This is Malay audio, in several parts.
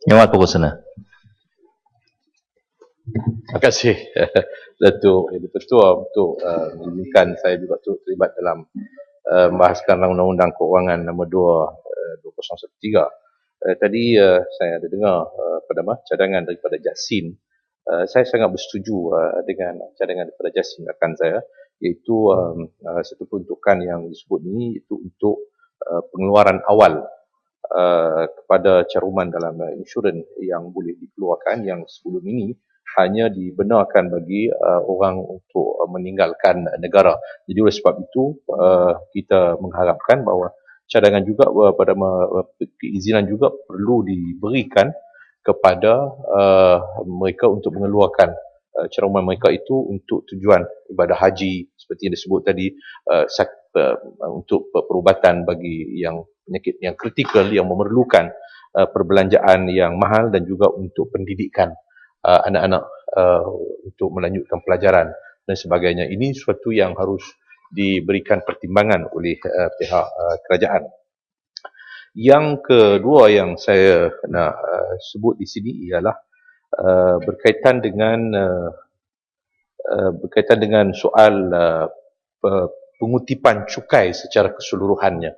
Yang mana pokok sana? Terima kasih Datuk Ketua untuk mengizinkan saya juga terlibat dalam membahaskan Undang-Undang Keuangan nombor 2 2013. Tadi saya ada dengar cadangan daripada Jasin. Saya sangat bersetuju dengan cadangan daripada Jasin rakan saya, iaitu satu peruntukan yang disebut ini itu untuk pengeluaran awal kepada caruman dalam insurans yang boleh dikeluarkan, yang sebelum ini hanya dibenarkan bagi orang untuk meninggalkan negara. Jadi oleh sebab itu kita mengharapkan bahawa cadangan juga pada keizinan juga perlu diberikan kepada mereka untuk mengeluarkan caruman mereka itu untuk tujuan ibadah haji seperti yang disebut tadi, untuk perubatan bagi yang penyakit yang kritikal yang memerlukan perbelanjaan yang mahal, dan juga untuk pendidikan anak-anak untuk melanjutkan pelajaran dan sebagainya. Ini sesuatu yang harus diberikan pertimbangan oleh pihak kerajaan. Yang kedua yang saya nak sebut di sini ialah berkaitan dengan soal pengutipan cukai secara keseluruhannya.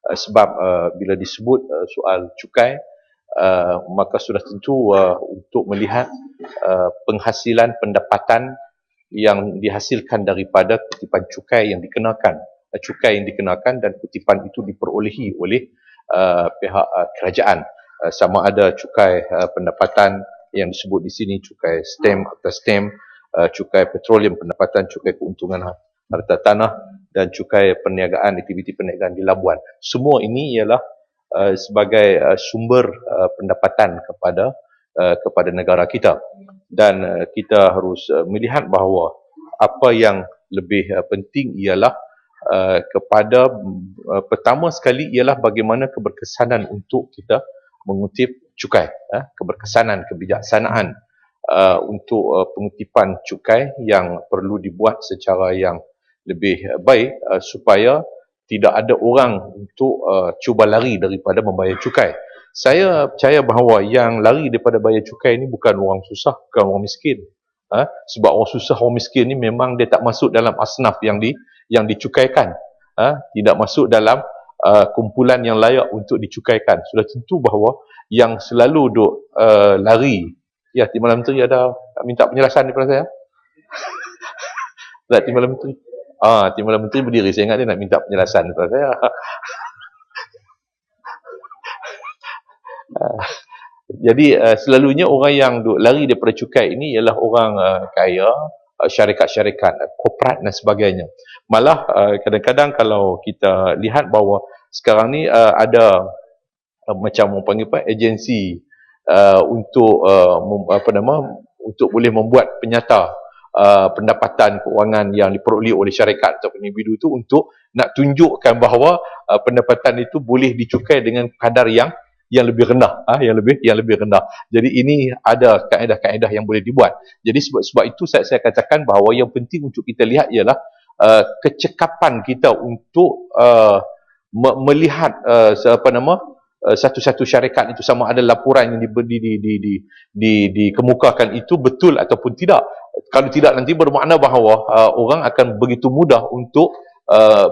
Sebab bila disebut soal cukai, maka sudah tentu untuk melihat penghasilan pendapatan yang dihasilkan daripada kutipan cukai yang dikenakan dan kutipan itu diperolehi oleh pihak kerajaan, sama ada cukai pendapatan yang disebut di sini cukai stamp atau stamp, cukai petroleum pendapatan, cukai keuntungan harta tanah, dan cukai perniagaan, aktiviti perniagaan di labuan. Semua ini ialah sebagai sumber pendapatan kepada negara kita, dan kita harus melihat bahawa apa yang lebih penting ialah kepada pertama sekali ialah bagaimana keberkesanan untuk kita mengutip cukai, keberkesanan, kebijaksanaan untuk pengutipan cukai yang perlu dibuat secara yang lebih baik supaya tidak ada orang untuk cuba lari daripada membayar cukai. Saya percaya bahawa yang lari daripada bayar cukai ini bukan orang susah, bukan orang miskin. Sebab orang susah, orang miskin ni memang dia tak masuk dalam asnaf yang dicukaikan. Tidak masuk dalam kumpulan yang layak untuk dicukaikan. Sudah tentu bahawa yang selalu duk lari. Ya, Timbalan Menteri ada minta penjelasan daripada saya. Tak, Timbalan Menteri. Timbalan Menteri berdiri. Saya ingat dia nak minta penjelasan daripada saya. Jadi selalunya orang yang lari daripada cukai ini ialah orang kaya, syarikat-syarikat, korporat dan sebagainya. Malah kadang-kadang kalau kita lihat bahawa sekarang ni ada macam orang panggil apa, agensi untuk untuk boleh membuat penyata pendapatan keuangan yang diperoleh oleh syarikat atau individu itu, untuk nak tunjukkan bahawa pendapatan itu boleh dicukai dengan kadar yang lebih rendah, yang lebih rendah. Jadi ini ada kaedah-kaedah yang boleh dibuat. Jadi sebab itu saya katakan bahawa yang penting untuk kita lihat ialah kecekapan kita untuk melihat satu-satu syarikat itu, sama ada laporan yang dikemukakan itu betul ataupun tidak. Kalau tidak, nanti bermakna bahawa orang akan begitu mudah untuk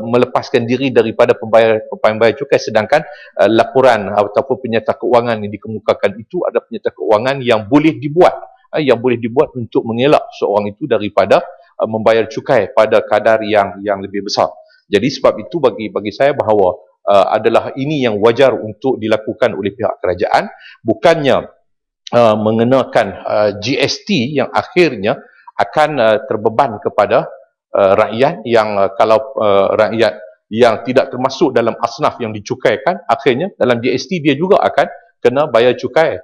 melepaskan diri daripada pembayar cukai, sedangkan laporan ataupun penyata keuangan yang dikemukakan itu ada penyata keuangan yang boleh dibuat untuk mengelak seorang itu daripada membayar cukai pada kadar yang lebih besar. Jadi sebab itu bagi saya bahawa adalah ini yang wajar untuk dilakukan oleh pihak kerajaan, bukannya mengenakan GST yang akhirnya akan terbeban kepada rakyat yang kalau rakyat yang tidak termasuk dalam asnaf yang dicukaikan, akhirnya dalam GST dia juga akan kena bayar cukai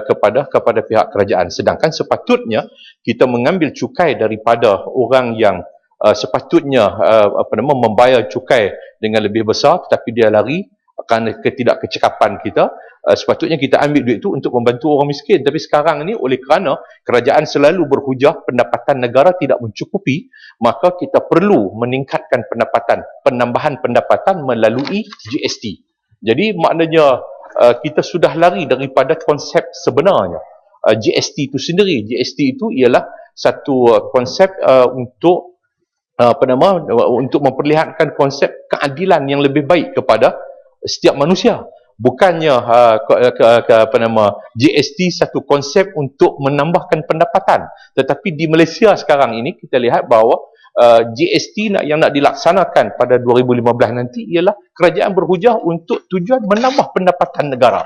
kepada pihak kerajaan. Sedangkan sepatutnya kita mengambil cukai daripada orang yang sepatutnya membayar cukai dengan lebih besar, tetapi dia lari kerana ketidakkecekapan kita. Sepatutnya kita ambil duit itu untuk membantu orang miskin. Tapi sekarang ni oleh kerana kerajaan selalu berhujah pendapatan negara tidak mencukupi, maka kita perlu meningkatkan penambahan pendapatan melalui GST. Jadi maknanya kita sudah lari daripada konsep sebenarnya. GST itu sendiri, GST itu ialah satu konsep untuk untuk memperlihatkan konsep keadilan yang lebih baik kepada setiap manusia. Bukannya GST satu konsep untuk menambahkan pendapatan. Tetapi di Malaysia sekarang ini kita lihat bahawa GST yang nak dilaksanakan pada 2015 nanti ialah kerajaan berhujah untuk tujuan menambah pendapatan negara.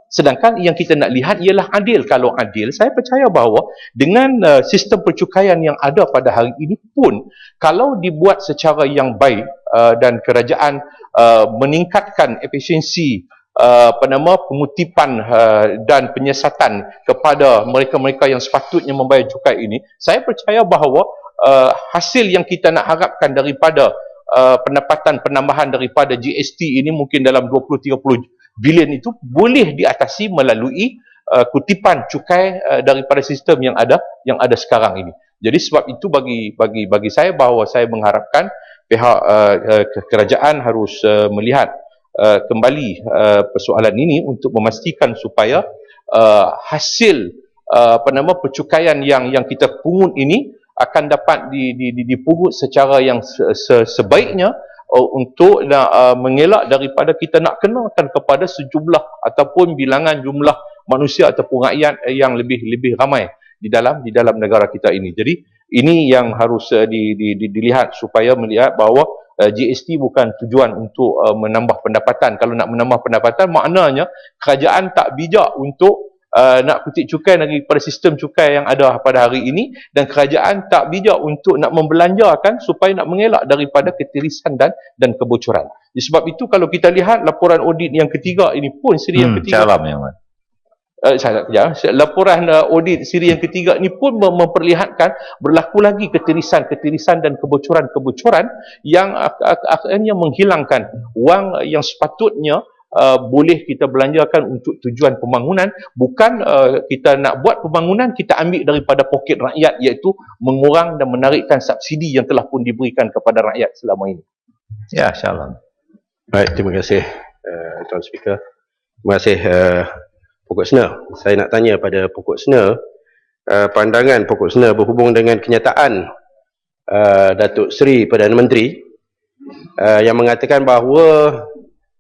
Sedangkan yang kita nak lihat ialah adil. Kalau adil, saya percaya bahawa dengan sistem percukaian yang ada pada hari ini pun, kalau dibuat secara yang baik dan kerajaan meningkatkan efisiensi pengutipan dan penyiasatan kepada mereka-mereka yang sepatutnya membayar cukai ini, saya percaya bahawa hasil yang kita nak harapkan daripada pendapatan penambahan daripada GST ini mungkin dalam 20-30 bilion itu boleh diatasi melalui kutipan cukai daripada sistem yang ada sekarang ini. Jadi sebab itu bagi saya bahawa saya mengharapkan pihak kerajaan harus melihat kembali persoalan ini untuk memastikan supaya hasil percukaian yang kita pungut ini akan dapat dipungut secara yang sebaiknya untuk mengelak daripada kita nak kenakan kepada sejumlah ataupun bilangan jumlah manusia ataupun rakyat yang lebih ramai di dalam negara kita ini. Jadi ini yang harus dilihat supaya melihat bahawa GST bukan tujuan untuk menambah pendapatan. Kalau nak menambah pendapatan, maknanya kerajaan tak bijak untuk nak kutip cukai daripada sistem cukai yang ada pada hari ini, dan kerajaan tak bijak untuk nak membelanjakan supaya nak mengelak daripada ketirisan dan kebocoran. Sebab itu kalau kita lihat laporan audit yang ketiga ini pun, siri yang ketiga, laporan audit siri yang ketiga ini pun memperlihatkan berlaku lagi ketirisan dan kebocoran-kebocoran yang akhirnya menghilangkan wang yang sepatutnya boleh kita belanjakan untuk tujuan pembangunan. Bukan kita nak buat pembangunan, kita ambil daripada poket rakyat, iaitu mengurang dan menarikkan subsidi yang telah pun diberikan kepada rakyat selama ini. Ya, insyaAllah. Baik, terima kasih Tuan Speaker. Terima kasih Pokok Sena. Saya nak tanya pada Pokok Sena, pandangan Pokok Sena berhubung dengan kenyataan Datuk Seri Perdana Menteri yang mengatakan bahawa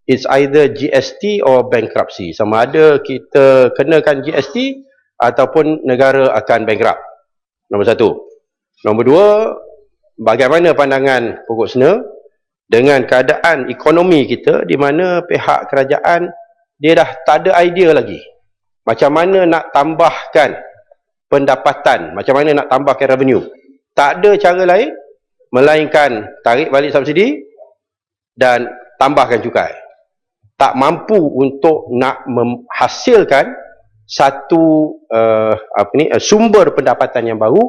it's either GST or bankruptcy. Sama ada kita kenakan GST ataupun negara akan bankrupt. Nombor satu. Nombor dua, bagaimana pandangan Pokok Sena dengan keadaan ekonomi kita di mana pihak kerajaan dia dah tak ada idea lagi macam mana nak tambahkan pendapatan, macam mana nak tambahkan revenue. Tak ada cara lain melainkan tarik balik subsidi dan tambahkan cukai. Tak mampu untuk nak menghasilkan satu sumber pendapatan yang baru,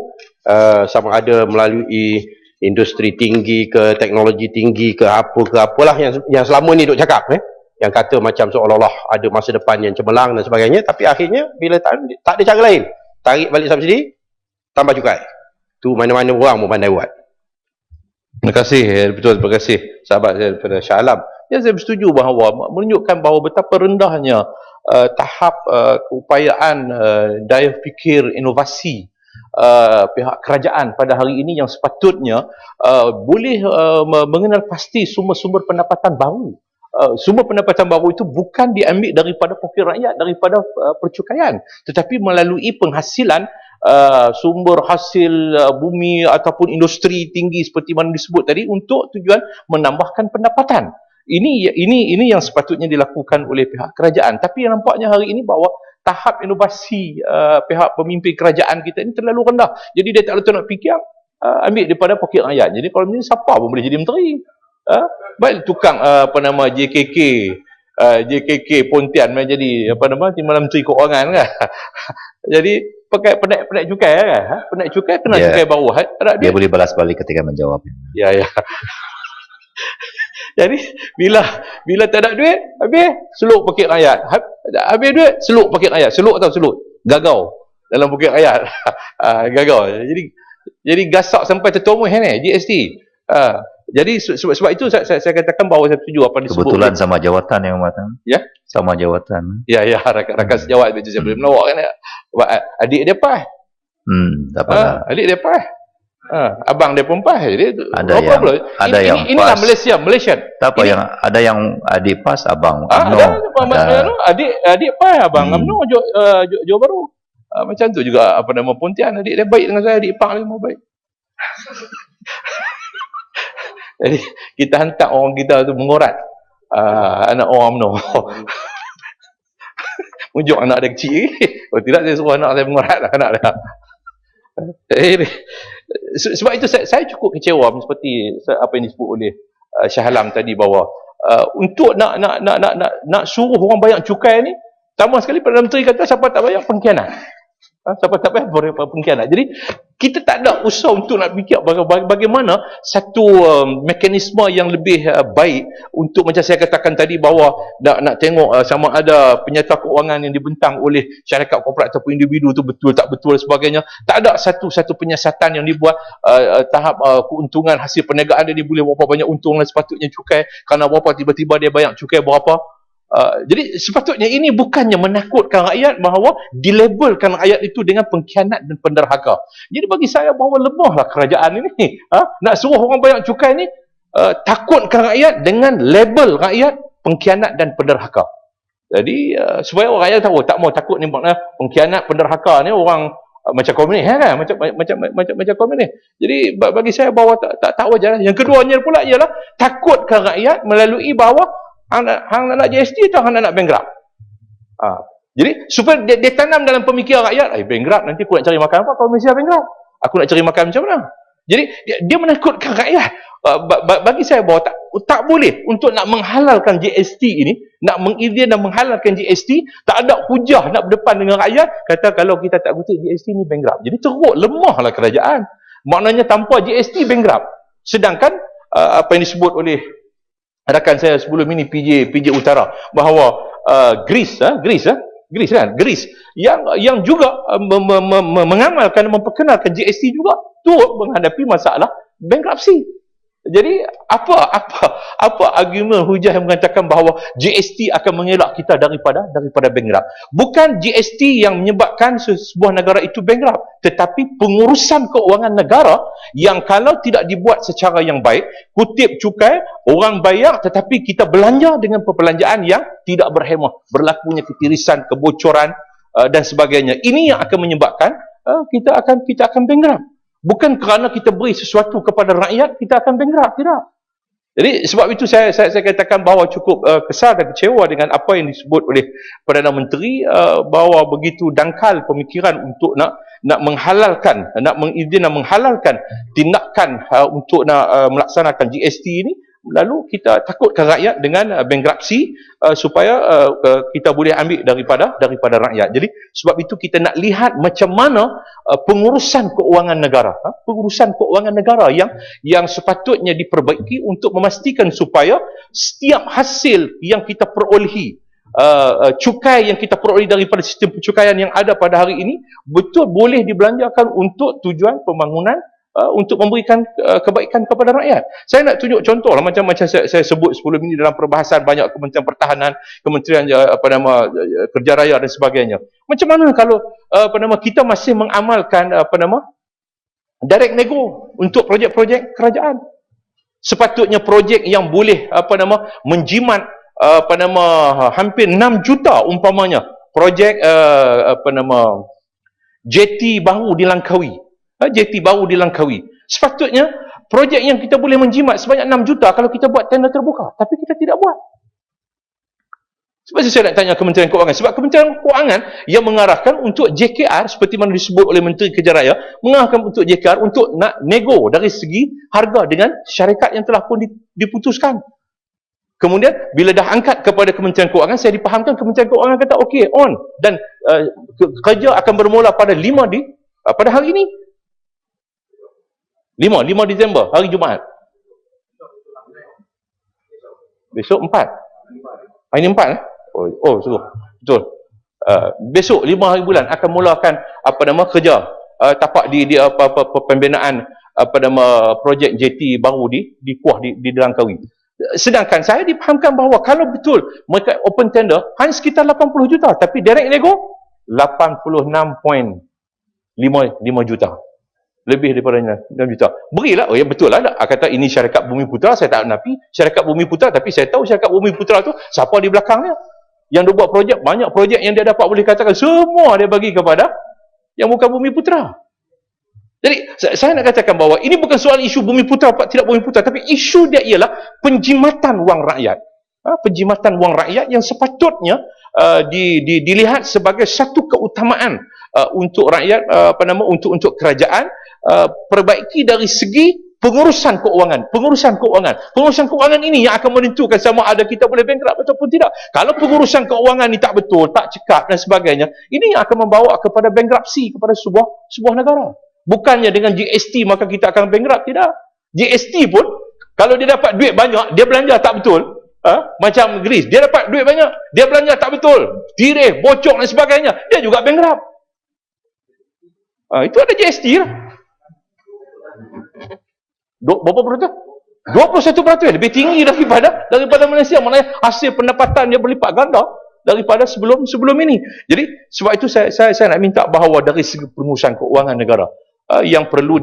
sama ada melalui industri tinggi ke teknologi tinggi ke apalah yang selama ni duk cakap, yang kata macam seolah-olah ada masa depan yang cemerlang dan sebagainya, tapi akhirnya bila tak ada cara lain, tarik balik subsidi, tambah cukai. Tu mana-mana orang pun pandai buat. Terima kasih, betul, terima kasih sahabat saya daripada Shah Alam. Ya, saya bersetuju bahawa menunjukkan bahawa betapa rendahnya tahap keupayaan daya fikir inovasi pihak kerajaan pada hari ini yang sepatutnya boleh mengenal pasti sumber-sumber pendapatan baru. Sumber pendapatan baru itu bukan diambil daripada poket rakyat, daripada percukaian, tetapi melalui penghasilan sumber hasil bumi ataupun industri tinggi seperti mana disebut tadi untuk tujuan menambahkan pendapatan. Ini yang sepatutnya dilakukan oleh pihak kerajaan. Tapi yang nampaknya hari ini bahawa tahap inovasi pihak pemimpin kerajaan kita ini terlalu rendah. Jadi dia tak betul nak fikir ambil daripada poket rakyat. Jadi kalau macam ni siapa pun boleh jadi menteri. Baik tukang JKK Pontian menjadi Timbalan Menteri Keuangan kan. Jadi pakai penaik cukai kan. Penaik cukai kena cukai bawah. Dia boleh balas balik ketika menjawab. Ya. Jadi bila tak ada duit, habis seluk poket rakyat. Habis duit, seluk poket rakyat. Seluk atau seluk? Gagau dalam poket rakyat. Gagau. Jadi gasak sampai tertomuh ni GST. Jadi sebab itu saya katakan bahawa saya setuju apa disebut. Kebetulan sama jawatan yang matang. Ya? Sama jawatan. Ya, rakan-rakan sejawat itu saya boleh melawak kan. Adik dia pas. Tak apa. Adik dia pas. Abang dia pun pas. Jadi ada yang inilah pas. Malaysia. Tak apa, yang ada yang adik pas, abang UMNO. Adik pas, abang UMNO Johor Bahru. Macam tu juga apa nama Pontian, adik dia baik dengan saya, adik ipar lagi mau baik. Jadi kita hantar orang kita tu mengorat anak orang UMNO. Mujuk anak dia kecil. Oh tidak, saya suruh anak saya mengorat anak dia. Sebab itu saya cukup kecewa seperti apa yang disebut oleh Shah Alam tadi, bahawa untuk nak suruh orang bayar cukai ni, sama sekali Perdana Menteri kata siapa tak bayar pengkhianat. Siapa tak bayar pengkhianat. Jadi kita tak ada usaha untuk nak fikir bagaimana satu mekanisme yang lebih baik untuk, macam saya katakan tadi, bahawa nak tengok sama ada penyata keuangan yang dibentang oleh syarikat korporat ataupun individu tu betul tak betul dan sebagainya. Tak ada satu penyiasatan yang dibuat tahap keuntungan hasil perniagaan dia boleh berapa banyak untung dan sepatutnya cukai kerana berapa, tiba-tiba dia bayar cukai berapa. Jadi sepatutnya ini bukannya menakutkan rakyat, bahawa dilabelkan rakyat itu dengan pengkhianat dan penderhaka. Jadi bagi saya bahawa lemahlah kerajaan ini. Nak suruh orang bayar cukai ni, takutkan rakyat dengan label rakyat pengkhianat dan penderhaka. Jadi supaya orang rakyat tahu, tak mau takut ni makna pengkhianat penderhaka ni orang macam komunis kan, macam komunis. Jadi bagi saya bahawa tak wajar. Yang keduanya pula ialah takutkan rakyat melalui bahawa hang nak GST atau hang nak bankrupt. Jadi supaya dia tanam dalam pemikiran rakyat, bankrupt nanti aku nak cari makan apa kalau Malaysia bankrupt? Aku nak cari makan macam mana? Jadi dia menakutkan rakyat. Bagi saya bahawa tak boleh untuk nak menghalalkan GST ini, nak mengizin dan menghalalkan GST, tak ada hujah nak berdepan dengan rakyat kata kalau kita tak kutip GST ni bankrupt. Jadi teruk, lemahlah kerajaan. Maknanya tanpa GST bankrupt. Sedangkan apa yang disebut oleh rakan saya sebelum ini, PJ Utara, bahawa Greece yang juga mengamalkan, memperkenalkan GST juga turut menghadapi masalah bankruptcy. Jadi apa argument hujah yang mengatakan bahawa GST akan mengelak kita daripada bankrupt? Bukan GST yang menyebabkan sebuah negara itu bankrupt, tetapi pengurusan keuangan negara yang kalau tidak dibuat secara yang baik, kutip cukai, orang bayar tetapi kita belanja dengan perbelanjaan yang tidak berhemah, berlakunya ketirisan, kebocoran dan sebagainya. Ini yang akan menyebabkan kita akan bankrupt. Bukan kerana kita beri sesuatu kepada rakyat kita akan bankrupt, tidak. Jadi sebab itu saya katakan bahawa cukup kesal dan kecewa dengan apa yang disebut oleh Perdana Menteri, bahawa begitu dangkal pemikiran untuk nak menghalalkan, nak mengizin dan menghalalkan tindakan untuk nak melaksanakan GST ini. Lalu kita takutkan rakyat dengan bankruptcy supaya kita boleh ambil daripada rakyat. Jadi sebab itu kita nak lihat macam mana pengurusan keuangan negara, pengurusan keuangan negara yang sepatutnya diperbaiki untuk memastikan supaya setiap hasil yang kita perolehi, cukai yang kita peroleh daripada sistem pencukaian yang ada pada hari ini betul boleh dibelanjakan untuk tujuan pembangunan, untuk memberikan kebaikan kepada rakyat. Saya nak tunjuk contoh lah, macam saya sebut sebelum ini dalam perbahasan banyak Kementerian Pertahanan, Kementerian Kerja Raya dan sebagainya. Macam mana kalau kita masih mengamalkan direct nego untuk projek-projek kerajaan? Sepatutnya projek yang boleh menjimat hampir 6 juta umpamanya, projek JT baru di Langkawi. JT baru di Langkawi. Sepatutnya projek yang kita boleh menjimat sebanyak 6 juta kalau kita buat tender terbuka, tapi kita tidak buat. Sebab saya nak tanya Kementerian Keuangan, sebab Kementerian Keuangan yang mengarahkan untuk JKR seperti mana disebut oleh Menteri Kerja Raya, mengarahkan untuk JKR untuk nak nego dari segi harga dengan syarikat yang telah pun diputuskan. Kemudian bila dah angkat kepada Kementerian Keuangan, saya dipahamkan Kementerian Keuangan kata okey, on, dan kerja akan bermula pada 5 pada hari ini. 5 Disember, hari Jumaat. Besok 4. Hari ini 4 suruh. Betul. Besok 5 hari bulan akan mulakan kerja tapak di pembinaan projek JT baru di Kuah di Langkawi. Sedangkan saya dipahamkan bahawa kalau betul mereka open tender hanya sekitar 80 juta, tapi direct nego 86.5 juta. Lebih daripada 6 juta. Berilah, oh ya betul lah. Kata ini syarikat Bumi Putra, saya tak nafi syarikat Bumi Putra, tapi saya tahu syarikat Bumi Putra tu siapa di belakangnya. Yang dia buat projek, banyak projek yang dia dapat boleh katakan semua dia bagi kepada yang bukan Bumi Putra. Jadi saya nak katakan bahawa ini bukan soal isu Bumi Putra apa tidak Bumi Putra, tapi isu dia ialah penjimatan wang rakyat. Penjimatan wang rakyat yang sepatutnya dilihat sebagai satu keutamaan untuk rakyat, untuk kerajaan, perbaiki dari segi pengurusan keuangan. Pengurusan keuangan ini yang akan menentukan sama ada kita boleh bankrupt ataupun tidak. Kalau pengurusan keuangan ni tak betul, tak cekap dan sebagainya, ini yang akan membawa kepada bankruptcy kepada sebuah negara. Bukannya dengan GST maka kita akan bankrupt, tidak. GST pun kalau dia dapat duit banyak, dia belanja tak betul, macam Greece, dia dapat duit banyak, dia belanja tak betul, tireh, bocor dan sebagainya, dia juga bankrupt. Itu ada GST lah. Berapa peratus? 21%, lebih tinggi daripada Malaysia. Maknanya hasil pendapatan dia berlipat ganda daripada sebelum ini. Jadi sebab itu saya nak minta bahawa dari segi pengurusan keuangan negara yang perlu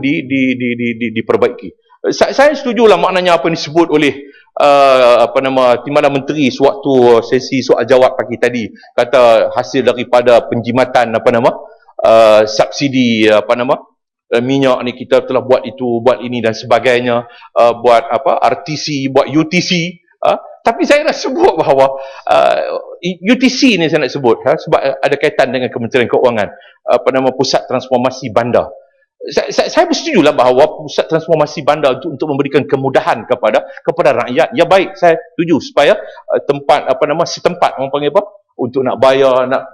diperbaiki. Saya setujulah maknanya apa yang disebut oleh Timbalan Menteri sewaktu sesi soal jawab pagi tadi, kata hasil daripada penjimatan subsidi minyak ni kita telah buat itu, buat ini dan sebagainya, buat RTC, buat UTC. Tapi saya nak sebut bahawa UTC ni saya nak sebut sebab ada kaitan dengan Kementerian Keuangan, Pusat Transformasi Bandar. Saya bersetujulah bahawa pusat transformasi bandar untuk memberikan kemudahan kepada rakyat. Ya baik, saya setuju supaya setempat orang panggil untuk nak bayar, nak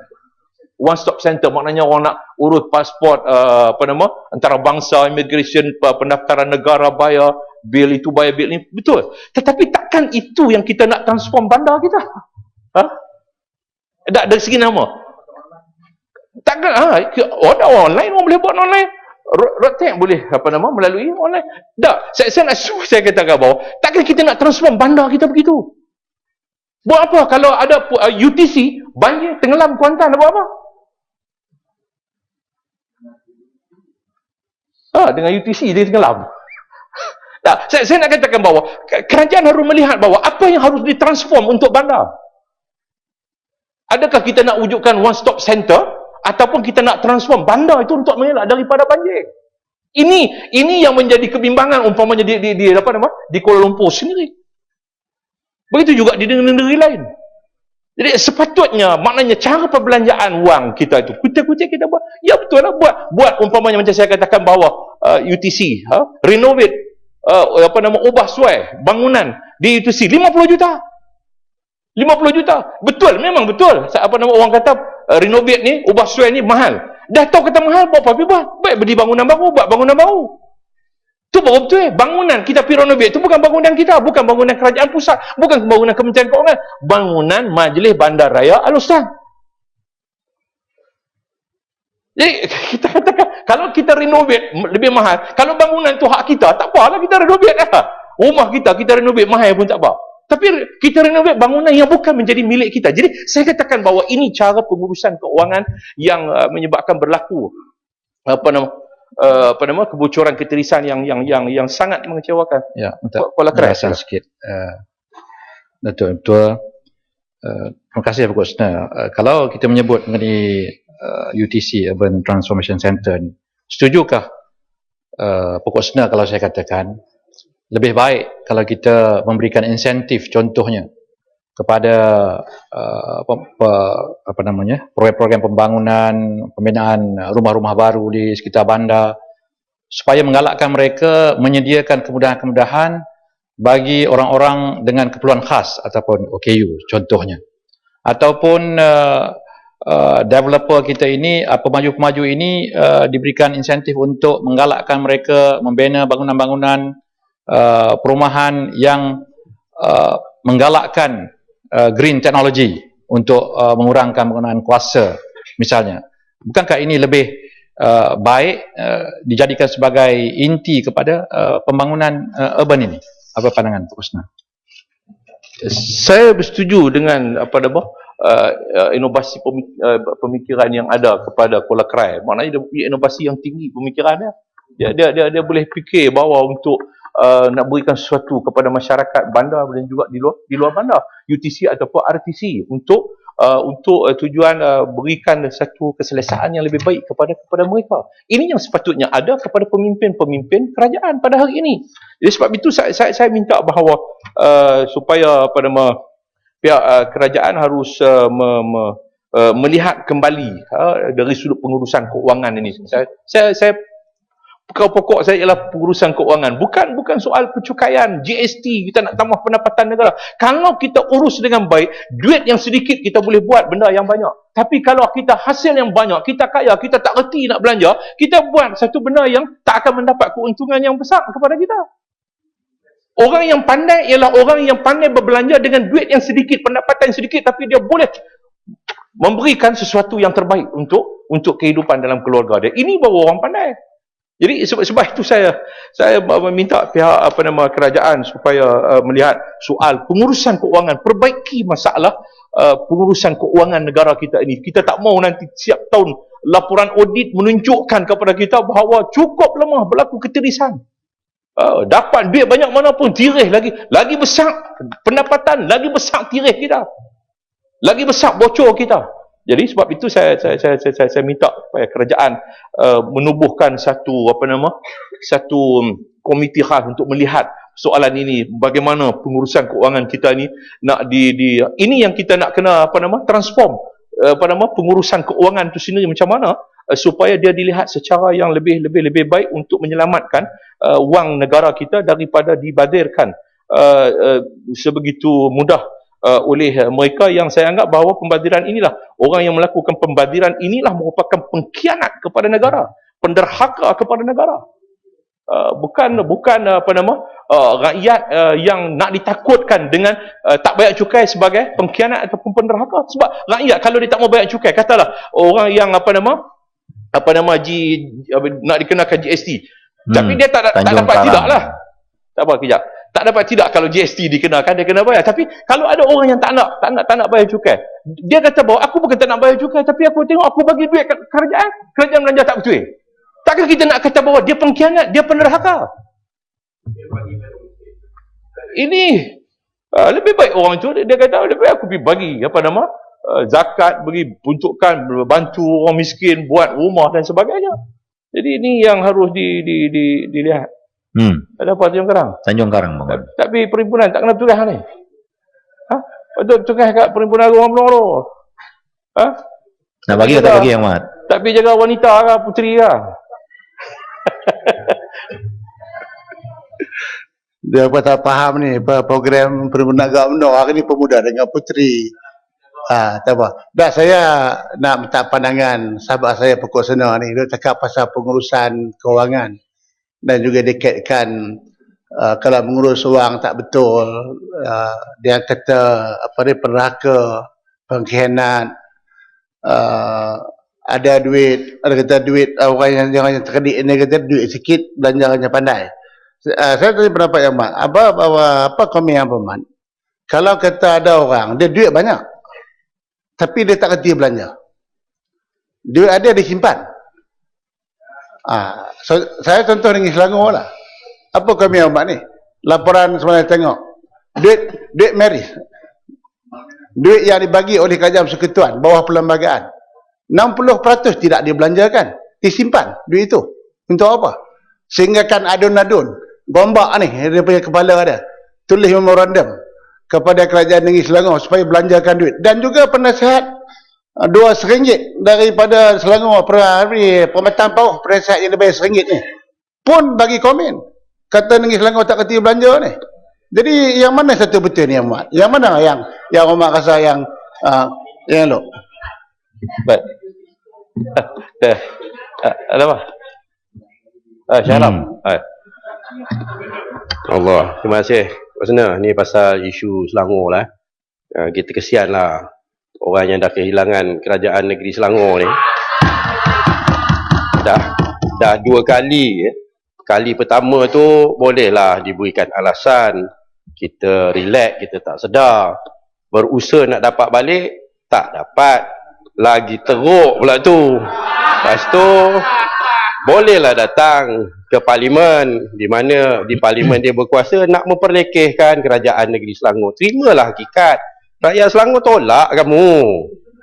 one stop center, maknanya orang nak urus pasport antarabangsa, immigration, pendaftaran negara, bayar bil itu, bayar bil ni, betul. Tetapi takkan itu yang kita nak transform bandar kita? Dari segi nama. Takkan ada online, orang boleh buat online. Road tax boleh melalui online. Saya nak saya katakan bahawa takkan kita nak transform bandar kita begitu. Buat apa kalau ada UTC banjir tenggelam Kuantan, buat apa? Dengan UTC dia tenggelam. Saya nak katakan bahawa kerajaan harus melihat bahawa apa yang harus ditransform untuk bandar. Adakah kita nak wujudkan one stop center ataupun kita nak transform bandar itu untuk mengelak daripada banjir? Ini yang menjadi kebimbangan umpamanya di Kuala Lumpur sendiri. Begitu juga di negeri lain. Jadi sepatutnya maknanya cara perbelanjaan wang kita itu kucing-kucing kita buat. Ya betul lah, buat umpamanya macam saya katakan bahawa UTC, renovate ubah suai bangunan di UTC 50 juta. 50 juta. Betul, memang betul. Orang kata renovate ni, ubah suai ni mahal. Dah tahu kata mahal, buat apa buat? Baik beli bangunan baru, buat bangunan baru. Tu baru betul. Bangunan kita pergi renovate tu bukan bangunan kita, bukan bangunan kerajaan pusat, bukan bangunan Kementerian Keuangan, bangunan Majlis Bandaraya Al-Ustaz. Jadi kita katakan kalau kita renovate lebih mahal, kalau bangunan tu hak kita, tak apalah kita renovate lah. Rumah kita renovate mahal pun tak apa. Tapi kita renovate bangunan yang bukan menjadi milik kita. Jadi saya katakan bahawa ini cara pengurusan keuangan yang menyebabkan berlaku kebocoran ketirisan yang sangat mengecewakan. Ya, untuk penjelasan sikit. Betul. Terima kasih Pokok Sena. Kalau kita menyebut mengenai UTC, Urban Transformation Center ni, setujukah Pokok Sena kalau saya katakan lebih baik kalau kita memberikan insentif, contohnya kepada program-program pembangunan, pembinaan rumah-rumah baru di sekitar bandar, supaya menggalakkan mereka menyediakan kemudahan-kemudahan bagi orang-orang dengan keperluan khas ataupun OKU contohnya, ataupun developer kita ini, pemaju-pemaju ini diberikan insentif untuk menggalakkan mereka membina bangunan-bangunan perumahan yang menggalakkan green technology untuk mengurangkan penggunaan kuasa misalnya. Bukankah ini lebih baik dijadikan sebagai inti kepada pembangunan urban ini. Apa pandangan Pak Kusna? Saya bersetuju dengan inovasi pemikiran yang ada kepada Kuala Krai. Maknanya dia punya inovasi yang tinggi pemikirannya. Dia boleh fikir bahawa untuk nak berikan sesuatu kepada masyarakat bandar dan juga di luar bandar, UTC ataupun RTC untuk tujuan berikan satu keselesaan yang lebih baik kepada mereka. Ini yang sepatutnya ada kepada pemimpin-pemimpin kerajaan pada hari ini. Jadi sebab itu saya minta bahawa supaya pihak kerajaan harus melihat kembali dari sudut pengurusan keuangan ini. Saya pokok saya ialah pengurusan keuangan, bukan soal pencukaian, GST, kita nak tambah pendapatan negara. Kalau kita urus dengan baik, duit yang sedikit kita boleh buat benda yang banyak. Tapi kalau kita hasil yang banyak, kita kaya, kita tak reti nak belanja, kita buat satu benda yang tak akan mendapat keuntungan yang besar kepada kita. Orang yang pandai ialah orang yang pandai berbelanja dengan duit yang sedikit, pendapatan yang sedikit, tapi dia boleh memberikan sesuatu yang terbaik untuk kehidupan dalam keluarga dia. Ini baru orang pandai. Jadi sebab itu saya meminta pihak kerajaan supaya melihat soal pengurusan keuangan, perbaiki masalah pengurusan keuangan negara kita ini. Kita tak mau nanti setiap tahun laporan audit menunjukkan kepada kita bahawa cukup lemah, berlaku ketirisan. Dapat duit banyak mana pun, tirih lagi besar pendapatan, lagi besar tirih kita, lagi besar bocor kita. Jadi sebab itu saya minta supaya kerajaan menubuhkan satu komiti khas untuk melihat soalan ini, bagaimana pengurusan keuangan kita ni nak ini yang kita nak kena transform pengurusan keuangan itu sendiri macam mana supaya dia dilihat secara yang lebih baik untuk menyelamatkan wang negara kita daripada dibadirkan sebegitu mudah oleh mereka yang saya anggap bahawa pembadiran inilah, orang yang melakukan pembadiran inilah merupakan pengkhianat kepada negara, penderhaka kepada negara. Bukan rakyat yang nak ditakutkan dengan tak bayar cukai sebagai pengkhianat ataupun penderhaka. Sebab rakyat kalau dia tak mau bayar cukai, katalah orang yang nak dikenakan GST, tapi dia tak dapat tidak lah. Tak apa, kejap. Tak dapat tidak kalau GST dikenakan, dia kena bayar. Tapi kalau ada orang yang tak nak bayar cukai, dia kata bahawa aku bukan tak nak bayar cukai, tapi aku tengok aku bagi duit kat kerajaan belanja tak betul. Takkan kita nak kata bahawa dia pengkhianat, dia penderhaka? Ini lebih baik orang itu, dia kata lebih baik aku pergi bagi zakat, bagi untukkan, bantu orang miskin, buat rumah dan sebagainya. Jadi ini yang harus dilihat. Ada apa Tanjung Karang? Bang. Tapi perhimpunan tak kena tugas ni. Patut tugas kat perhimpunan orang Meloro. Nak bagi atau tak bagi yang mat? Tapi jaga wanita ke, puteri ke? Dia apa tak faham ni, program perhimpunan agama UMNO ni pemuda dengan puteri. Tak apa. Dah saya nak minta pandangan sahabat saya Pokok Sena ni, dia cakap pasal pengurusan kewangan. Dan juga dikaitkan kalau mengurus wang tak betul, dia kata penderhaka, pengkhianat, ada duit, ada kata duit orang yang terkedik ini kata duit sikit, belanjanya pandai. Saya tanya pendapat yang Mat, apa komen yang Mat? Kalau kata ada orang dia duit banyak, tapi dia tak kerti belanja, duit ada disimpan. Saya contoh dengan Selangor lah. Apa kami umat ni? Laporan sebenarnya tengok. Duit meris. Duit yang dibagi oleh kerajaan persekutuan bawah perlembagaan. 60% tidak dibelanjakan. Disimpan duit itu. Untuk apa? Sehingga kan adun-adun. Gombak ni, dia punya kepala ada. Tulis memorandum kepada kerajaan negeri Selangor supaya belanjakan duit. Dan juga penasihat RM2 daripada Selangor per hari, Perkhidmatan Pauh, penasihat yang lebih RM1 ni pun bagi komen, kata negeri Selangor tak kerti belanja ni. Jadi yang mana satu betul ni Ahmad? Yang mana yang Ahmad rasa yang elok? Baik. Ada apa? Syaram. Allah, terima kasih Pak Sena. Ni pasal isu Selangor lah. Kita kesian lah orang yang dah kehilangan kerajaan negeri Selangor ni. dah 2 kali. Kali pertama tu bolehlah diberikan alasan, kita relax, kita tak sedar, berusaha nak dapat balik, tak dapat, lagi teruk pula tu. Lepas tu bolehlah datang ke parlimen, di mana di parlimen dia berkuasa nak memperlekehkan kerajaan negeri Selangor. Terimalah hakikat. Rakyat Selangor tolak kamu.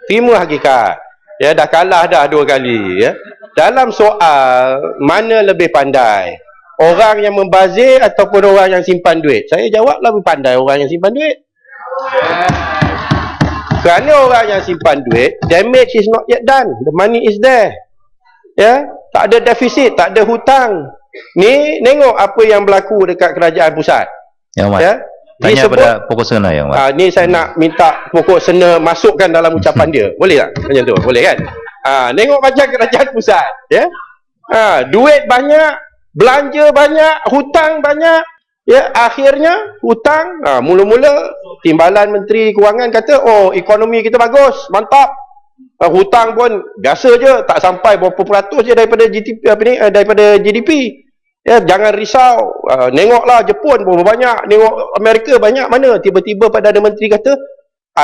Terima hakikat. Ya, dah kalah dah 2 kali. Ya. Dalam soal mana lebih pandai, orang yang membazir ataupun orang yang simpan duit? Saya jawab lebih pandai orang yang simpan duit. Kerana orang yang simpan duit, damage is not yet done. The money is there. Ya, tak ada defisit, tak ada hutang. Ni tengok apa yang berlaku dekat kerajaan pusat. Yang Mat, Ya. tanya Disebut, pada pokok sena Yang Mat. ni saya nak minta pokok sena masukkan dalam ucapan dia. Boleh tak? Macam tu, boleh kan? Tengok macam kerajaan pusat, ya. Duit banyak, belanja banyak, hutang banyak, ya, akhirnya hutang, mula-mula timbalan Menteri Kewangan kata, oh, ekonomi kita bagus, mantap. Hutang pun biasa je, tak sampai berapa peratus je daripada GDP. Ya, jangan risau. Tengoklah Jepun pun banyak, tengok Amerika banyak, mana tiba-tiba Perdana Menteri kata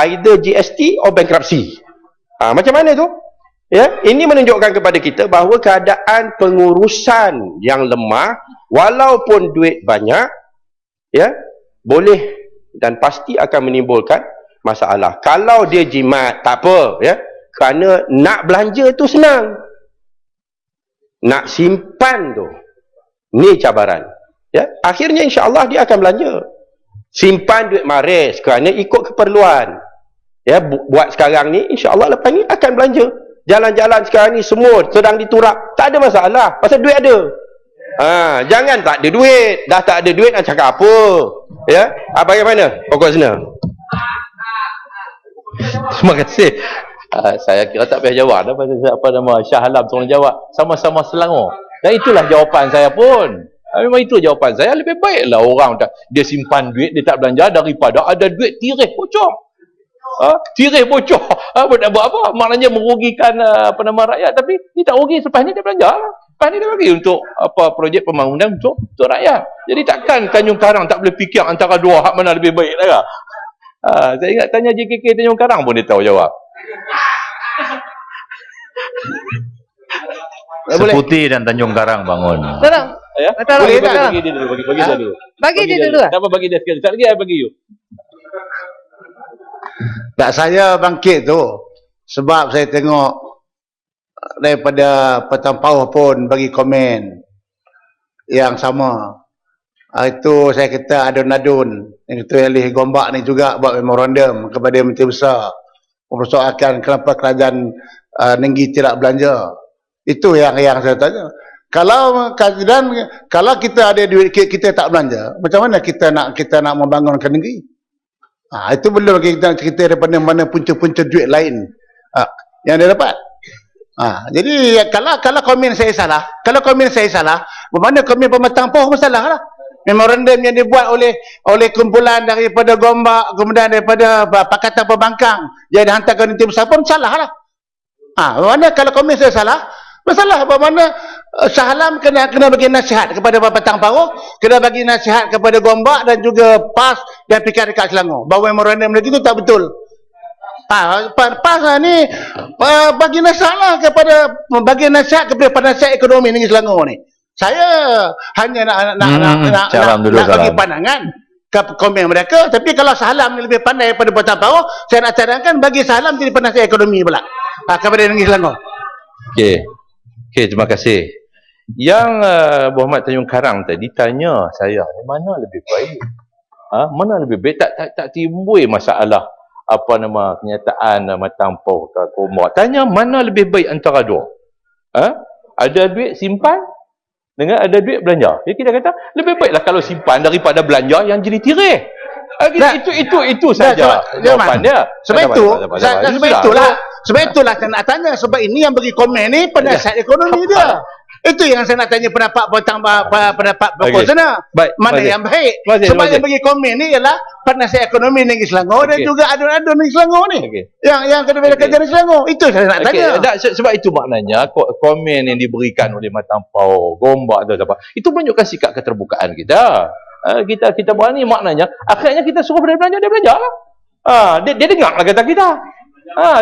either GST or bankruptcy. Macam mana tu? Ya, ini menunjukkan kepada kita bahawa keadaan pengurusan yang lemah, walaupun duit banyak, ya, boleh dan pasti akan menimbulkan masalah. Kalau dia jimat, tak apa, ya. Kerana nak belanja tu senang. Nak simpan tu, ni cabaran. Ya, akhirnya insya-Allah dia akan belanja. Simpan duit maris kerana ikut keperluan. Ya, buat sekarang ni, insya-Allah lepas ni akan belanja. Jalan-jalan sekarang ni semua sedang diturap, tak ada masalah pasal duit ada. Jangan tak ada duit, dah tak ada duit nak cakap apa? Ya, bagaimana pokok sena? Terima kasih. Saya kira tak payah jawab dah, apa nama Shah Alam tolong jawab. Sama-sama Selangor. Dan itulah jawapan saya pun. Memang itu jawapan saya. Lebih baiklah orang dia simpan duit, dia tak belanja daripada ada duit tirih bocor. Tirih bocor. Nak buat apa? Maknanya merugikan rakyat, tapi dia tak rugi, selepas ni dia belanja. Lepas ni dia bagi untuk projek pembangunan untuk rakyat. Jadi takkan Tanjung Karang tak boleh fikir antara dua hak mana lebih baik lah. Saya ingat tanya JKK Tanjung Karang pun dia tahu jawab. Seputi dan Tanjung Karang bangun. Tolong. Ya? Boleh tak? Bagi dia dulu, bagi dia dulu. Bagi dia dulu. Tak apa, bagi dia sekali. Tak lagi saya bagi you. Tak, saya bangkit tu sebab saya tengok daripada Petang Pauh pun bagi komen yang sama. Itu saya kata adun-adun. Yang Ketua Alih Gombak ni juga buat memorandum kepada Menteri Besar mempersoalkan kenapa kerajaan Nenggih tidak belanja. Itu yang saya tanya. Kalau kita ada duit kita tak belanja, macam mana kita nak membangunkan negeri? Itu belum kita daripada mana punca-punca duit lain yang dia dapat. Jadi kalau komen saya salah, bermakna komen Pematang Pauh masalah lah. Memorandum yang dibuat oleh kumpulan daripada Gombak, kemudian daripada Pakatan Pembangkang, yang dihantarkan Menteri Besar pun salah lah. Bermakna kalau komen saya salah, masalah bermakna Shah Alam kena bagi nasihat kepada Petang Pauh, kena bagi nasihat kepada Gombak dan juga PAS dan PKR dekat Selangor bahawa memorandum itu tak betul. PAS ni bagi nasihat kepada penasihat ekonomi negeri Selangor ni. Saya hanya nak bagi pandangan ke komen mereka, tapi kalau Shah Alam lebih pandai daripada Petang Pauh, saya nak cadangkan bagi Shah Alam jadi penasihat ekonomi pula kepada negeri Selangor. Okey, terima kasih. Yang Muhammad Tanjung Karang tadi tanya saya, mana lebih baik? Mana lebih baik? Tak timbul masalah kenyataan Matang Pauh ke Gombak. Tanya mana lebih baik antara dua? Ada duit simpan dengan ada duit belanja. Jadi kita kata lebih baiklah kalau simpan daripada belanja yang jadi tirih. Itu saja jawapan dia. Sebab itulah saya nak tanya, sebab ini yang bagi komen ni penasihat ekonomi dia. Itu yang saya nak tanya pendapat pendapat pokok sana. Baik, Mana Mazin. yang baik? Mazin, Sebab Mazin. yang bagi komen ni ialah penasihat ekonomi Negeri Selangor dan Okey. juga adun-adun Negeri Selangor ni. Okey. Yang kedua Okey. kerja Negeri Selangor. Itu saya nak Okey, tanya. sebab itu maknanya komen yang diberikan oleh Matampau, Gombak atau apa, itu menunjukkan sikap keterbukaan kita. Kita berani, maknanya akhirnya kita suruh dia belanja, dia belanja lah. Dia dengar lah kata kita.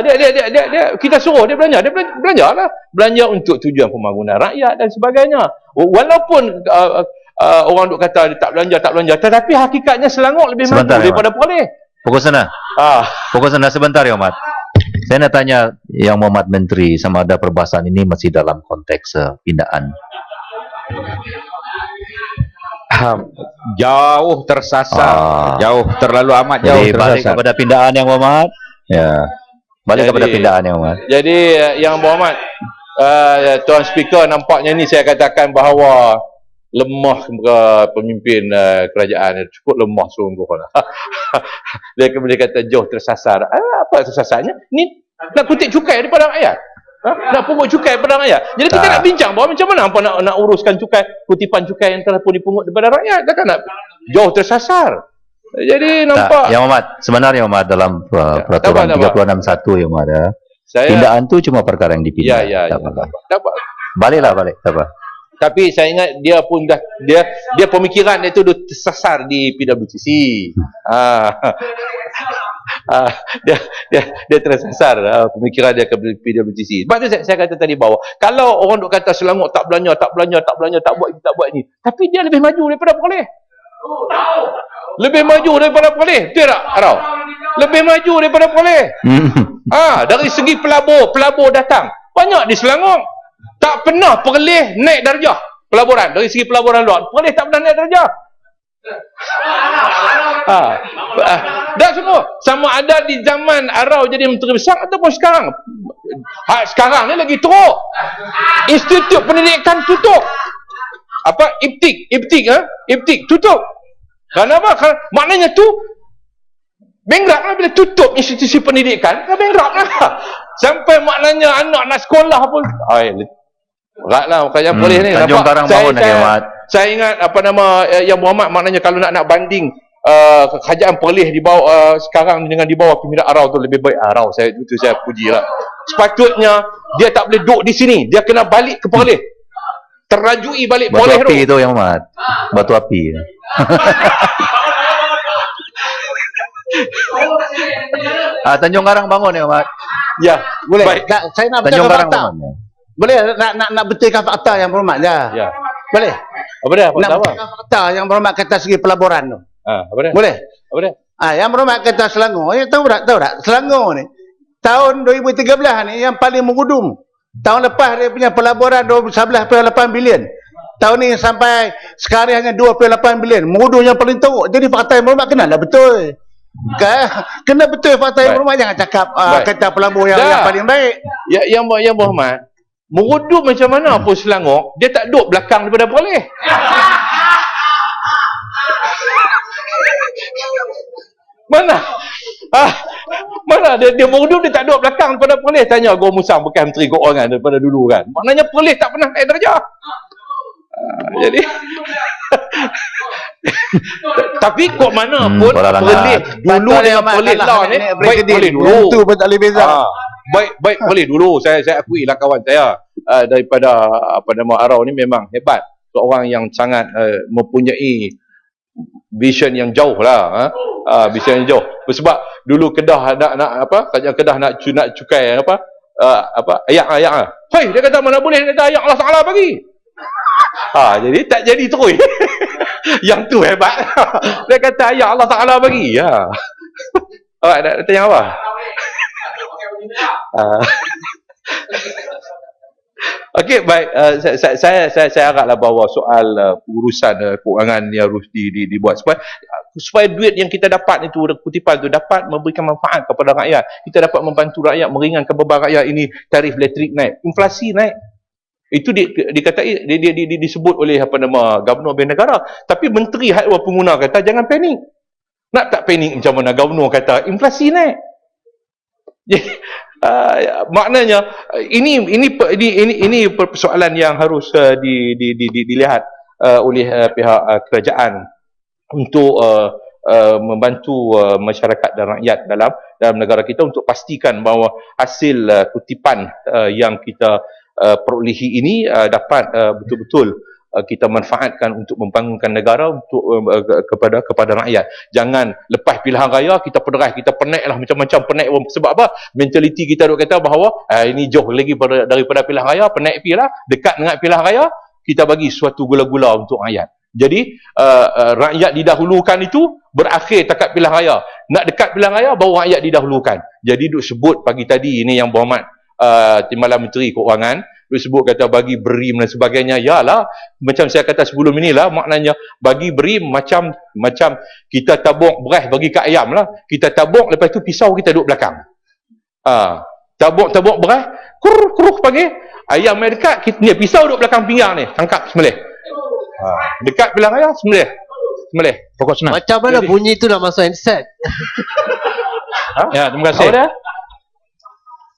Dia kita suruh dia belanja, belanja lah. Belanja untuk tujuan pembangunan rakyat dan sebagainya. Walaupun orang duk kata dia tak belanja, tetapi hakikatnya Selangor lebih maju Sebentar, daripada Perlis. Pokok sana. Pokok sana sebentar ya, Mat. Saya nak tanya Yang Muhammad Menteri sama ada perbahasan ini masih dalam konteks pindaan. Jauh tersasar, jauh terlalu amat jauh Jadi balik tersasar. kepada pindaan Yang Muhammad. Ya. Balik Jadi- kepada pindaan Yang Muhammad. Jadi Yang Muhammad, Tuan Speaker, nampaknya ni saya katakan bahawa lemah pemimpin kerajaan, cukup lemah sungguh lah. Dia kemudian kata jauh tersasar. Apa tersasarnya? Ni nak kutip cukai daripada rakyat. Nak pungut cukai daripada rakyat. Jadi kita Tak. nak bincang bahawa macam mana apa nak uruskan cukai, kutipan cukai yang telah pun dipungut daripada rakyat. Takkan nak jauh tersasar. Jadi nampak Tak, Yang Muhammad, sebenarnya Yang Muhammad dalam peraturan tak apa. 361 Yang Muhammad ya. saya Pindaan tu cuma perkara yang dipindah. ya. Tak apa. Tak apa. Baliklah balik. Tak apa. Tapi saya ingat dia pun dah dia pemikiran dia tu dah tersasar di PWTC. Dia tersasar pemikiran dia ke PWTC. Sebab tu saya kata tadi bahawa kalau orang duk kata Selangor tak belanja, tak buat ini, tak buat ini, tapi dia lebih maju daripada Perlis. Lebih maju daripada Perlis. Betul tak, Arau? Lebih maju daripada Perlis. Dari segi pelabur datang. Banyak di Selangor. Tak pernah Perlis naik darjah pelaburan. Dari segi pelaburan luar, Perlis tak pernah naik darjah. Dah semua. Sama ada di zaman Arau jadi Menteri Besar ataupun sekarang. Sekarang ni lagi teruk. Institut pendidikan tutup. Apa? IPTIK tutup. Kenapa? Maknanya tu bankrupt lah bila tutup institusi pendidikan. Bankrupt lah. Sampai maknanya anak nak sekolah pun. Berat lah makanya Perlis ni. Tanjung Nampak? Karang bangun Yang Muhammad. Saya ingat Yang Muhammad, maknanya kalau nak banding kerajaan Perlis di bawah sekarang dengan di bawah pimpinan Arau tu lebih baik Arau. Itu saya puji lah. Sepatutnya dia tak boleh duduk di sini. Dia kena balik ke Perlis. Terrajui balik Batu Perlis tu. api itu Yang Muhammad. Batu api. Tanjung Karang bangun Yang Muhammad. Ya, Boleh. baik. Saya nak Tanjung betulkan Karang fakta. bangun. Boleh nak betulkan fakta yang berhormat je. Ya. Boleh. Apa dia? Nak Apa? betulkan fakta yang berhormat kata segi pelaburan tu. Apa dia? Boleh. Apa dia? Yang berhormat kata Selangor, tahu tak? Selangor ni tahun 2013 ni yang paling mengudum. Tahun lepas dia punya pelaburan 11.8 bilion. Tahun ni sampai sekarang hanya 2.8 bilion. Mengudum yang paling teruk. Jadi fakta yang berhormat kenalah betul. Kena betul fakta yang Baik. berhormat, jangan cakap Baik. kata pelabur yang Dah. paling baik. Yang Muhammad mengudum macam mana pun Selangor, dia tak duduk belakang daripada Perlis. Mana? Mana dia mengudum, dia tak duduk belakang daripada Perlis. Tanya Gua Musang bekas Menteri Keuangan daripada dulu kan. Maknanya Perlis tak pernah naik darjah. Jadi tapi kok mana pun Kuala Langat. Perlis dulu dengan Perlis lah ni baik Perlis dulu. Itu pun tak boleh beza. Baik Perlis dulu. Saya akui lah kawan saya daripada Arau ni memang hebat. Seorang yang sangat mempunyai vision yang jauh lah. Vision yang jauh. Sebab dulu Kedah nak kerajaan Kedah nak cukai ayak. Hoi, dia kata mana boleh, dia kata ayak Allah Taala bagi. Jadi tak jadi terus. Yang tu hebat. Dia kata ayak Allah Taala bagi. Awak nak tanya apa? Okey, baik. Saya haraplah bahawa soal urusan keuangan yang harus dibuat supaya duit yang kita dapat itu, kutipan itu dapat memberikan manfaat kepada rakyat. Kita dapat membantu rakyat, meringankan beban rakyat ini. Tarif elektrik naik, inflasi naik. Itu dikatai disebut oleh Gubernur Bank Negara. Tapi Menteri Haiwan Pengguna kata jangan panik. Nak tak panik macam mana Gubernur kata inflasi naik. Maknanya ini persoalan yang harus dilihat oleh pihak kerajaan untuk membantu masyarakat dan rakyat dalam negara kita untuk pastikan bahawa hasil kutipan yang kita perolehi ini dapat betul-betul kita manfaatkan untuk membangunkan negara untuk kepada rakyat. Jangan lepas pilihan raya kita pederai, kita penek lah macam-macam penek. Sebab apa? Mentaliti kita duk kata bahawa ini jauh lagi daripada pilihan raya, penek pi lah, dekat dengan pilihan raya, kita bagi suatu gula-gula untuk rakyat. Jadi rakyat didahulukan itu berakhir takat pilihan raya. Nak dekat pilihan raya baru rakyat didahulukan. Jadi duk sebut pagi tadi ini yang berhormat Timbalan Menteri Keuangan duk sebut kata bagi BRIM dan sebagainya. Yalah, macam saya kata sebelum inilah, maknanya bagi BRIM macam kita tabung beras bagi kat ayam lah. Kita tabung, lepas tu pisau kita duduk belakang. Tabung beras, kuruk panggil. Ayam yang dekat, ni pisau duduk belakang pinggang ni, tangkap sembelih. Dekat pilihan raya, sembelih. Pokok senang. Macam mana bunyi tu nak masuk handset? Ya, terima kasih.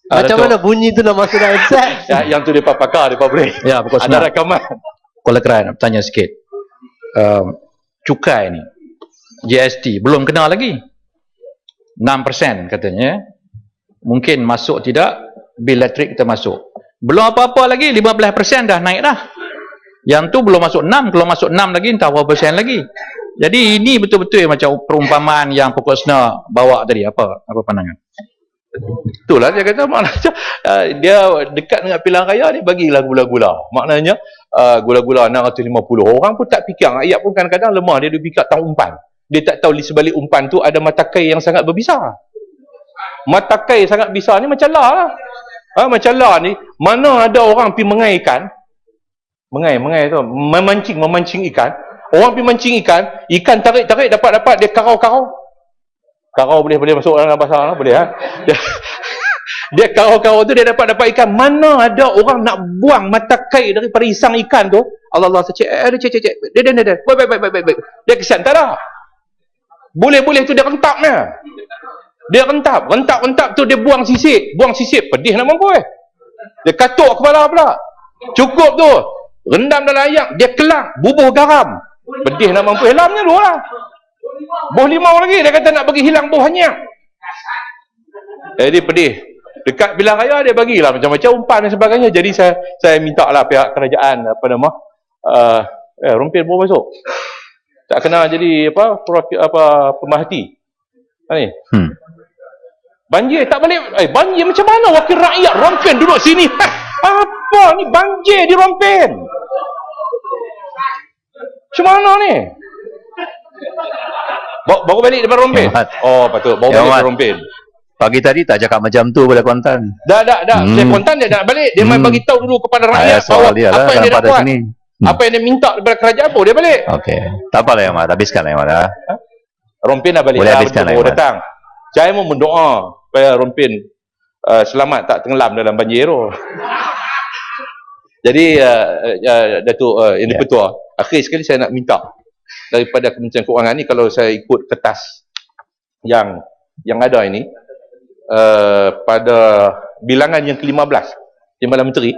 Macam mana bunyi tu nak masuk dalam handset? Yang tu dia pakar, dia boleh. Ya, pokok senang. Ada rakaman. Kuala Kerai nak bertanya sikit. Cukai ni, GST belum kena lagi. 6% katanya. Mungkin masuk tidak, bil elektrik kita masuk. Belum apa-apa lagi, 15% dah naik dah. Yang tu belum masuk 6, kalau masuk 6 lagi, entah berapa persen lagi. Jadi ini betul-betul macam perumpamaan yang Pokok Sena bawa tadi. Apa pandangan? Itulah dia kata, maknanya dia dekat dengan pilihan raya, dia bagilah gula-gula. Maknanya gula-gula 650. Orang pun tak fikir, rakyat pun kadang-kadang lemah, dia fikir tahu umpan. Dia tak tahu di sebalik umpan tu ada matakai yang sangat berbisa. Matakai sangat besar ni macam lah. Macam lah ni, mana ada orang pergi mengai ikan, mengai tu, memancing ikan. Orang pergi mancing ikan tarik dapat dia karau. Karau boleh masuk dalam bahasa lah, boleh dia karau tu dia dapat ikan. Mana ada orang nak buang matakai daripada isang ikan tu? Allah cek. Dia baik. Dia kesian tak ada. Boleh tu dia rentapnya. Dia rentap tu dia buang sisip, pedih nak mampu Dia katuk kepala pula. Cukup tu. Rendam dalam air, dia kelang, bubuh garam. Pedih nak mampu, helamnya dua lah. Buah limau lagi, dia kata nak bagi hilang buahnya. Jadi pedih. Dekat pilihan raya dia bagilah macam-macam umpan dan sebagainya. Jadi saya minta lah pihak kerajaan Rompin pun masuk. Tak kena jadi pemerhati. Ni. Banjir tak balik. Banjir macam mana wakil rakyat Rompin duduk sini? Apa ni banjir di Rompin? Macam mana ni? Baru balik daripada Rompin? Oh patut, baru balik daripada Rompin. Pagi tadi tak cakap macam tu pada Kuantan. Dah. Dia Kuantan dia nak balik. Dia main bagi tahu dulu kepada rakyat bahawa apa yang dia nak buat. Apa yang dia minta daripada kerajaan pun dia balik. Okey. Tak apalah yang Mat, habiskanlah yang Mat. Rompin dah balik. Boleh habiskanlah yang Mat. Datang. Saya mau mendoa supaya Rompin selamat tak tenggelam dalam banjir tu. Jadi Datuk Yang Dipertua, akhir sekali saya nak minta daripada Kementerian Keuangan ni, kalau saya ikut kertas yang ada ini, pada bilangan yang ke-15 Timbalan Menteri,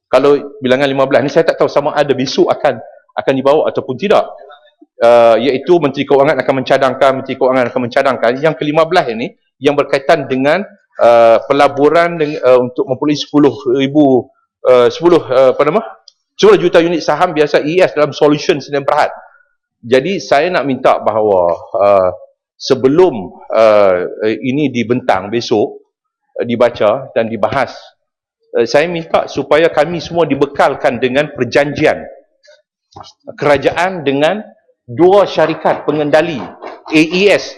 kalau bilangan 15 ni saya tak tahu sama ada besok akan dibawa ataupun tidak, iaitu Menteri Keuangan akan mencadangkan yang ke-15 ini yang berkaitan dengan pelaburan untuk memperoleh 10 juta unit saham biasa ES dalam Solution Sdn Bhd. Jadi saya nak minta bahawa sebelum ini dibentang besok, dibaca dan dibahas, saya minta supaya kami semua dibekalkan dengan perjanjian kerajaan dengan dua syarikat pengendali AES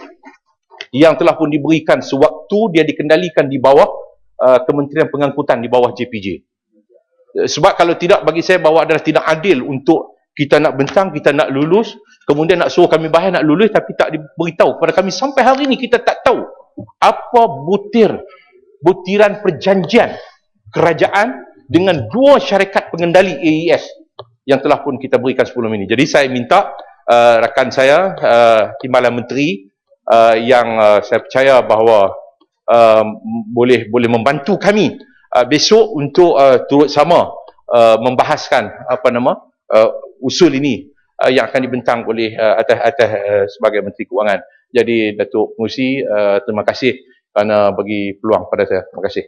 yang telah pun diberikan sewaktu dia dikendalikan di bawah Kementerian Pengangkutan, di bawah JPJ. Sebab kalau tidak, bagi saya bahawa adalah tidak adil untuk kita nak bentang, kita nak lulus, kemudian nak suruh kami bayar nak lulus tapi tak diberitahu kepada kami. Sampai hari ini kita tak tahu apa butiran perjanjian kerajaan dengan dua syarikat pengendali AES yang telah pun kita berikan sebelum ini. Jadi saya minta rakan saya, Timbalan Menteri, yang saya percaya bahawa boleh membantu kami besok untuk turut sama membahaskan usul ini yang akan dibentang oleh atas sebagai Menteri Keuangan. Jadi Datuk Pengerusi, terima kasih kerana bagi peluang pada saya. Terima kasih.